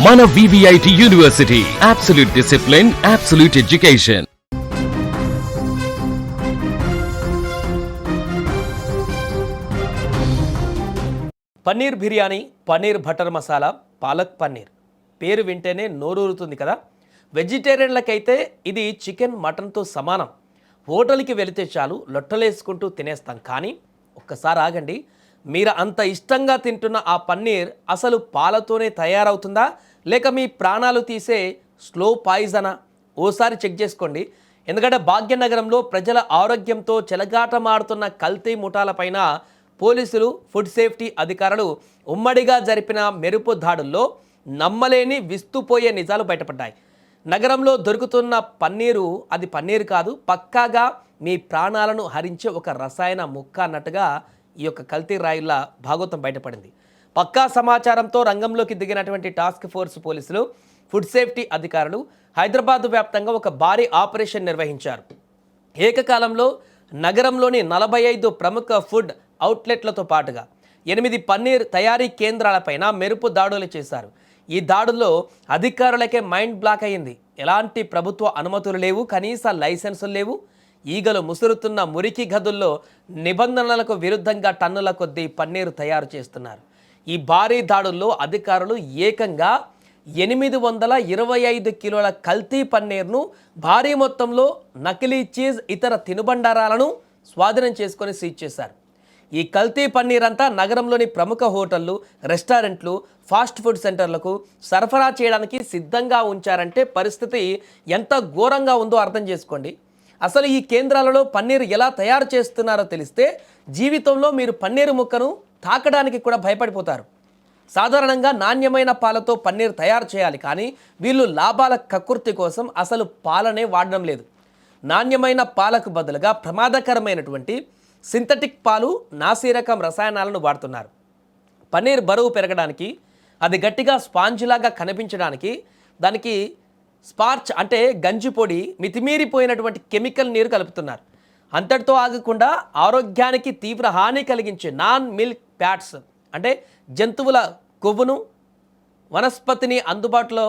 మన VVIT university, absolute discipline, absolute education. Paneer biryani, paneer butter masala, palak paneer పేరు వింటేనే నోరూరుతుంది కదా. వెజిటేరియన్లకైతే ఇది చికెన్ మటన్తో సమానం. హోటల్కి వెళితే చాలు లొట్టలేసుకుంటూ తినేస్తాం. కానీ ఒక్కసారి ఆగండి, మీరు అంత ఇష్టంగా తింటున్న ఆ పన్నీర్ అసలు పాలతోనే తయారవుతుందా, లేక మీ ప్రాణాలు తీసే స్లో పాయిజనా? ఓసారి చెక్ చేసుకోండి. ఎందుకంటే భాగ్యనగరంలో ప్రజల ఆరోగ్యంతో చెలగాటమాడుతున్న కల్తీ ముఠాలపైన పోలీసులు, ఫుడ్ సేఫ్టీ అధికారులు ఉమ్మడిగా జరిపిన మెరుపు దాడుల్లో నమ్మలేని విస్తుపోయే నిజాలు బయటపడ్డాయి. నగరంలో దొరుకుతున్న పన్నీరు అది పన్నీరు కాదు, పక్కాగా మీ ప్రాణాలను హరించే ఒక రసాయన ముక్క అన్నట్టుగా ఈ యొక్క కల్తీ రాయుల భాగోతం బయటపడింది. పక్కా సమాచారంతో రంగంలోకి దిగినటువంటి టాస్క్ ఫోర్స్ పోలీసులు, ఫుడ్ సేఫ్టీ అధికారులు హైదరాబాద్ వ్యాప్తంగా ఒక భారీ ఆపరేషన్ నిర్వహించారు. ఏకకాలంలో నగరంలోని 45 ప్రముఖ ఫుడ్ అవుట్లెట్లతో పాటుగా 8 పన్నీర్ తయారీ కేంద్రాలపైన మెరుపు దాడులు చేశారు. ఈ దాడుల్లో అధికారులకే మైండ్ బ్లాక్ అయ్యింది. ఎలాంటి ప్రభుత్వ అనుమతులు లేవు, కనీస లైసెన్సులు లేవు. ఈగలు ముసురుతున్న మురికి గదుల్లో నిబంధనలకు విరుద్ధంగా టన్నుల కొద్దీ పన్నీరు తయారు చేస్తున్నారు. ఈ భారీ దాడుల్లో అధికారులు ఏకంగా 825 కిలోల కల్తీ పన్నీర్ను, భారీ మొత్తంలో నకిలీ చీజ్, ఇతర తినుబండారాలను స్వాధీనం చేసుకొని సీజ్ చేశారు. ఈ కల్తీ పన్నీర్ అంతా నగరంలోని ప్రముఖ హోటళ్లు, రెస్టారెంట్లు, ఫాస్ట్ ఫుడ్ సెంటర్లకు సరఫరా చేయడానికి సిద్ధంగా ఉంచారంటే పరిస్థితి ఎంత ఘోరంగా ఉందో అర్థం చేసుకోండి. అసలు ఈ కేంద్రాలలో పన్నీరు ఎలా తయారు చేస్తున్నారో తెలిస్తే జీవితంలో మీరు పన్నీరు ముక్కను తాకడానికి కూడా భయపడిపోతారు. సాధారణంగా నాణ్యమైన పాలతో పన్నీర్ తయారు చేయాలి, కానీ వీళ్ళు లాభాల కక్కుర్తి కోసం అసలు పాలనే వాడడం లేదు. నాణ్యమైన పాలకు బదులుగా ప్రమాదకరమైనటువంటి సింథటిక్ పాలు, నాసిరకం రసాయనాలను వాడుతున్నారు. పన్నీర్ బరువు పెరగడానికి, అది గట్టిగా స్పాంజిలాగా కనిపించడానికి దానికి స్పార్చ్ అంటే గంజి పొడి, మితిమీరిపోయినటువంటి కెమికల్ నీరు కలుపుతున్నారు. అంతటితో ఆగకుండా ఆరోగ్యానికి తీవ్ర హాని కలిగించే నాన్ మిల్క్ ఫ్యాట్స్ అంటే జంతువుల కొవ్వును, వనస్పతిని అందుబాటులో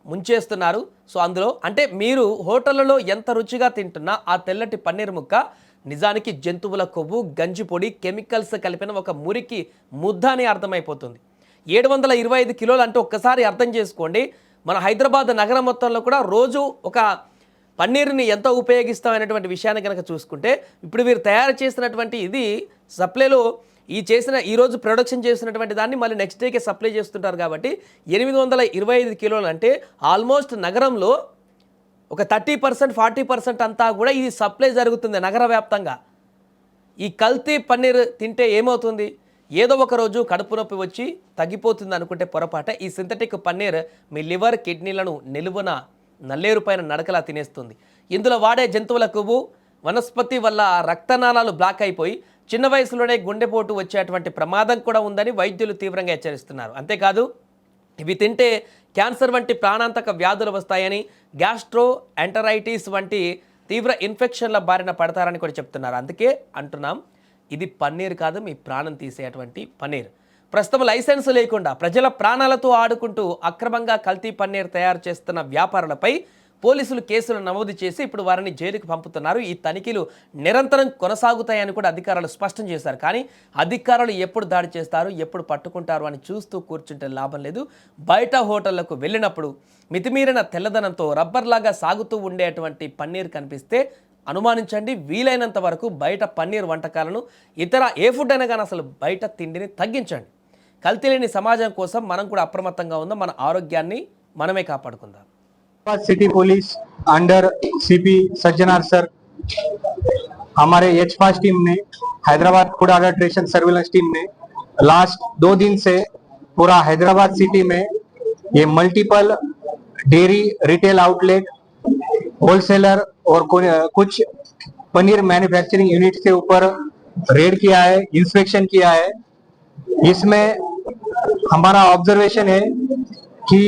ముంచేస్తున్నారు. సో అందులో అంటే మీరు హోటళ్లలో ఎంత రుచిగా తింటున్నా ఆ తెల్లటి పన్నీర్ ముక్క నిజానికి జంతువుల కొవ్వు, గంజి పొడి, కెమికల్స్ కలిపిన ఒక మురికి ముద్ద అని అర్థమైపోతుంది. 725 కిలోలు అంటే ఒక్కసారి అర్థం చేసుకోండి. మన హైదరాబాద్ నగరం మొత్తంలో కూడా రోజు ఒక పన్నీరుని ఎంత ఉపయోగిస్తామనేటువంటి విషయాన్ని కనుక చూసుకుంటే, ఇప్పుడు వీరు తయారు చేసినటువంటి ఇది సప్లైలో ఈరోజు ప్రొడక్షన్ చేసినటువంటి దాన్ని మళ్ళీ నెక్స్ట్ డేకే సప్లై చేస్తుంటారు. కాబట్టి 825 కిలోలు అంటే ఆల్మోస్ట్ నగరంలో ఒక 30%, 40% అంతా కూడా ఇది సప్లై జరుగుతుంది నగర వ్యాప్తంగా. ఈ కల్తీ పన్నీర్ తింటే ఏమవుతుంది? ఏదో ఒక రోజు కడుపు నొప్పి వచ్చి తగ్గిపోతుంది అనుకుంటే పొరపాట. ఈ సింథటిక్ పన్నీర్ మీ లివర్, కిడ్నీలను నిలువున నల్లేరు పైన నడకలా తినేస్తుంది. ఇందులో వాడే జంతువుల కొవ్వు, వనస్పతి వల్ల రక్తనాళాలు బ్లాక్ అయిపోయి చిన్న వయసులోనే గుండెపోటు వచ్చేటువంటి ప్రమాదం కూడా ఉందని వైద్యులు తీవ్రంగా హెచ్చరిస్తున్నారు. అంతేకాదు ఇవి తింటే క్యాన్సర్ వంటి ప్రాణాంతక వ్యాధులు వస్తాయని, గ్యాస్ట్రో ఎంటరైటిస్ వంటి తీవ్ర ఇన్ఫెక్షన్ల బారిన పడతారని కూడా చెప్తున్నారు. అందుకే అంటున్నాం, ఇది పన్నీర్ కాదు, మీ ప్రాణం తీసేటువంటి పన్నీర్. ప్రస్తుతం లైసెన్స్ లేకుండా ప్రజల ప్రాణాలతో ఆడుకుంటూ అక్రమంగా కల్తీ పన్నీర్ తయారు చేస్తున్న వ్యాపారులపై పోలీసులు కేసులు నమోదు చేసి ఇప్పుడు వారిని జైలుకు పంపుతున్నారు. ఈ తనిఖీలు నిరంతరం కొనసాగుతాయని కూడా అధికారులు స్పష్టం చేశారు. కానీ అధికారులు ఎప్పుడు దాడి చేస్తారు, ఎప్పుడు పట్టుకుంటారు అని చూస్తూ కూర్చుంటే లాభం లేదు. బయట హోటళ్లకు వెళ్ళినప్పుడు మితిమీరిన తెల్లదనంతో రబ్బర్లాగా సాగుతూ ఉండేటువంటి పన్నీర్ కనిపిస్తే అనుమానించండి. వీలైనంత వరకు బయట పన్నీర్ వంటకాలను, ఇతర ఏ ఫుడ్ అయినా కానీ అసలు బయట తిండిని తగ్గించండి. కల్తీ లేని సమాజం కోసం మనం కూడా అప్రమత్తంగా ఉందాం. మన ఆరోగ్యాన్ని మనమే కాపాడుకుందాం. City police under CP Sajjanar sir, हमारे H5 टीम ने, Hyderabad food adulteration surveillance team ने लास्ट 2 दिन से पूरा हैदराबाद सिटी में ये multiple dairy retail outlet, wholesaler और कुछ पनीर मैन्युफैक्चरिंग यूनिट के ऊपर रेड किया है, इंस्पेक्शन किया है. इसमें हमारा ऑब्जर्वेशन है कि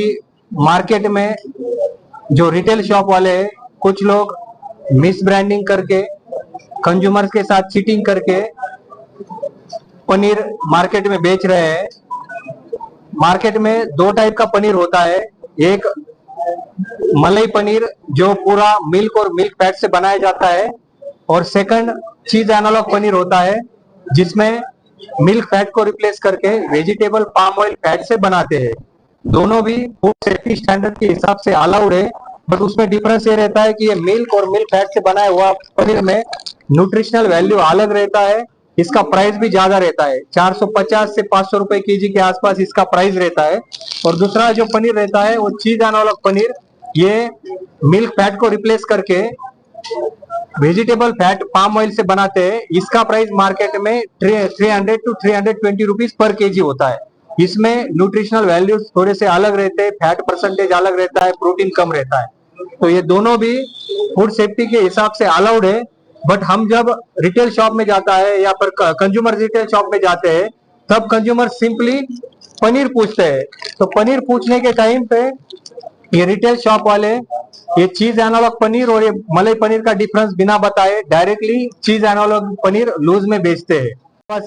मार्केट में जो रिटेल शॉप वाले हैं, कुछ लोग मिस ब्रांडिंग करके, कंज्यूमर्स के साथ चीटिंग करके पनीर मार्केट में बेच रहे हैं. मार्केट में दो टाइप का पनीर होता है। एक मलाई पनीर जो पूरा मिल्क और मिल्क फैट से बनाया जाता है, और सेकंड चीज एनालॉग पनीर होता है जिसमें मिल्क फैट को रिप्लेस करके वेजिटेबल पाम ऑयल फैट से बनाते हैं। दोनों भी फूड सेफ्टी स्टैंडर्ड के हिसाब से अलाउड है, बट उसमें डिफरेंस ये रहता है कि ये मिल्क और मिल्क फैट से बनाया हुआ पनीर में न्यूट्रिशनल वैल्यू अलग रहता है, इसका प्राइस भी ज्यादा रहता है, 450 से 500 रुपए केजी के आसपास इसका प्राइस रहता है। और दूसरा जो पनीर रहता है वो चीज एनालॉग पनीर, ये मिल्क फैट को रिप्लेस करके वेजिटेबल फैट पाम ऑयल से बनाते हैं। इसका प्राइस मार्केट में 300 टू 320 रुपीज पर केजी होता है। इसमें न्यूट्रिशनल वैल्यूज थोड़े से अलग रहते हैं, फैट परसेंटेज अलग रहता है, प्रोटीन कम रहता है। तो ये दोनों भी फूड सेफ्टी के हिसाब से अलाउड है, बट हम जब रिटेल शॉप में जाता है या फिर कंज्यूमर रिटेल शॉप में जाते हैं तब कंज्यूमर सिंपली पनीर पूछते हैं। तो पनीर पूछने के टाइम पे ये रिटेल शॉप वाले ये चीज एनालॉग पनीर और ये मलाई पनीर का डिफरेंस बिना बताए डायरेक्टली चीज एनालॉग पनीर लूज में बेचते हैं।